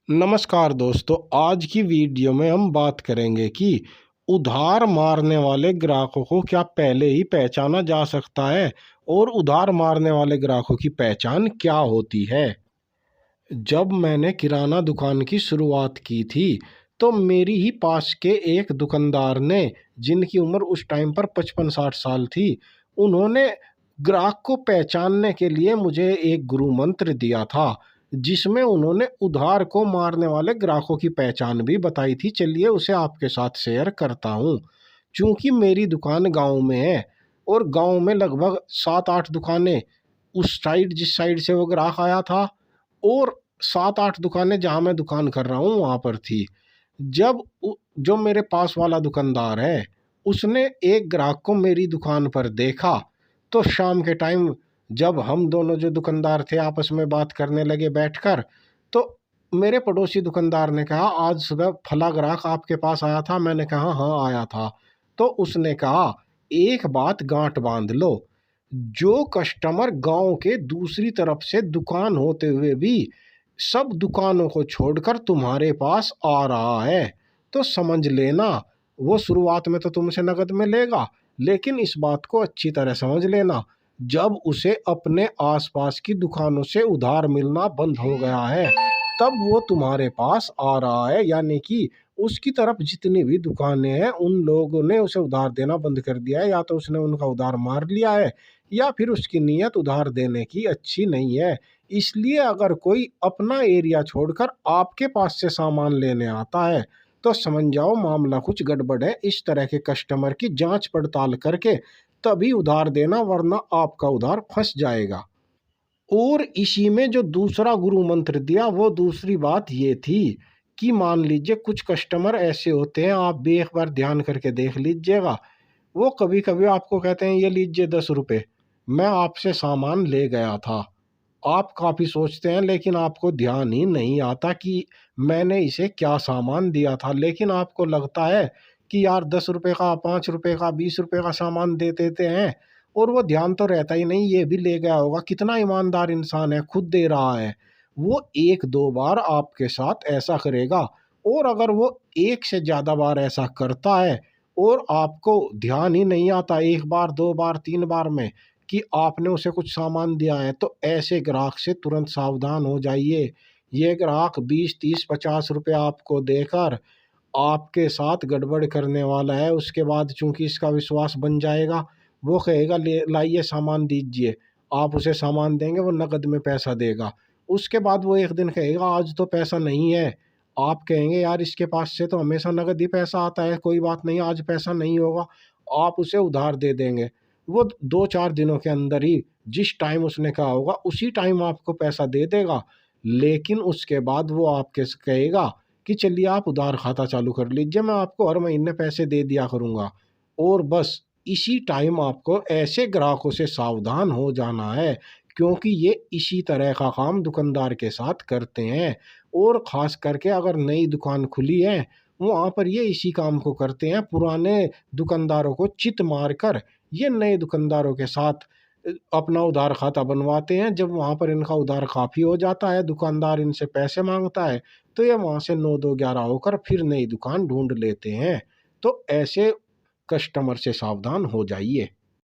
नमस्कार दोस्तों, आज की वीडियो में हम बात करेंगे कि उधार मारने वाले ग्राहकों को क्या पहले ही पहचाना जा सकता है और उधार मारने वाले ग्राहकों की पहचान क्या होती है। जब मैंने किराना दुकान की शुरुआत की थी तो मेरी ही पास के एक दुकानदार ने, जिनकी उम्र उस टाइम पर 55-60 साल थी, उन्होंने ग्राहक को पहचानने के लिए मुझे एक गुरु मंत्र दिया था, जिसमें उन्होंने उधार को मारने वाले ग्राहकों की पहचान भी बताई थी। चलिए उसे आपके साथ शेयर करता हूँ। चूंकि मेरी दुकान गांव में है और गांव में लगभग 7-8 दुकानें, उस साइड जिस साइड से वो ग्राहक आया था, और 7-8 दुकानें जहाँ मैं दुकान कर रहा हूँ वहाँ पर थी। जब जो मेरे पास वाला दुकानदार है, उसने एक ग्राहक को मेरी दुकान पर देखा, तो शाम के टाइम जब हम दोनों जो दुकानदार थे आपस में बात करने लगे बैठकर, तो मेरे पड़ोसी दुकानदार ने कहा, आज सुबह फला ग्राहक आपके पास आया था। मैंने कहा हाँ आया था। तो उसने कहा, एक बात गांठ बांध लो, जो कस्टमर गांव के दूसरी तरफ से दुकान होते हुए भी सब दुकानों को छोड़कर तुम्हारे पास आ रहा है, तो समझ लेना वो शुरुआत में तो तुमसे नगद में लेगा, लेकिन इस बात को अच्छी तरह समझ लेना, जब उसे अपने आसपास की दुकानों से उधार मिलना बंद हो गया है तब वो तुम्हारे पास आ रहा है। यानी कि उसकी तरफ जितनी भी दुकानें हैं उन लोगों ने उसे उधार देना बंद कर दिया है, या तो उसने उनका उधार मार लिया है या फिर उसकी नीयत उधार देने की अच्छी नहीं है। इसलिए अगर कोई अपना एरिया छोड़कर आपके पास से सामान लेने आता है तो समझ जाओ मामला कुछ गड़बड़ है। इस तरह के कस्टमर की जांच पड़ताल करके तभी उधार देना, वरना आपका उधार फंस जाएगा। और इसी में जो दूसरा गुरु मंत्र दिया, वो दूसरी बात ये थी कि मान लीजिए कुछ कस्टमर ऐसे होते हैं, आप भी एक बार ध्यान करके देख लीजिएगा, वो कभी कभी आपको कहते हैं ये लीजिए 10 रुपये, मैं आपसे सामान ले गया था। आप काफ़ी सोचते हैं लेकिन आपको ध्यान ही नहीं आता कि मैंने इसे क्या सामान दिया था, लेकिन आपको लगता है कि यार 10 रुपये का, 5 रुपये का, 20 रुपये का सामान दे देते हैं, और वो ध्यान तो रहता ही नहीं, ये भी ले गया होगा, कितना ईमानदार इंसान है, खुद दे रहा है। वो एक दो बार आपके साथ ऐसा करेगा, और अगर वो एक से ज़्यादा बार ऐसा करता है और आपको ध्यान ही नहीं आता एक बार, दो बार, तीन बार में कि आपने उसे कुछ सामान दिया है, तो ऐसे ग्राहक से तुरंत सावधान हो जाइए। ये ग्राहक 20, 30, 50 रुपये आपको देकर आपके साथ गड़बड़ करने वाला है। उसके बाद चूंकि इसका विश्वास बन जाएगा, वो कहेगा ले लाइए सामान दीजिए, आप उसे सामान देंगे, वो नकद में पैसा देगा। उसके बाद वो एक दिन कहेगा आज तो पैसा नहीं है, आप कहेंगे यार इसके पास से तो हमेशा नकद ही पैसा आता है, कोई बात नहीं आज पैसा नहीं होगा, आप उसे उधार दे देंगे। वो 2-4 दिनों के अंदर ही जिस टाइम उसने कहा होगा उसी टाइम आपको पैसा दे देगा, लेकिन उसके बाद वो आपके से कहेगा कि चलिए आप उधार खाता चालू कर लीजिए, मैं आपको हर महीने पैसे दे दिया करूँगा। और बस इसी टाइम आपको ऐसे ग्राहकों से सावधान हो जाना है, क्योंकि ये इसी तरह का काम दुकानदार के साथ करते हैं। और ख़ास करके अगर नई दुकान खुली है, वहाँ पर ये इसी काम को करते हैं, पुराने दुकानदारों को चित मारकर ये नए दुकानदारों के साथ अपना उधार खाता बनवाते हैं। जब वहाँ पर इनका उधार काफ़ी हो जाता है, दुकानदार इनसे पैसे माँगता है, तो ये वहाँ से 9-2-11 होकर फिर नई दुकान ढूँढ लेते हैं। तो ऐसे कस्टमर से सावधान हो जाइए।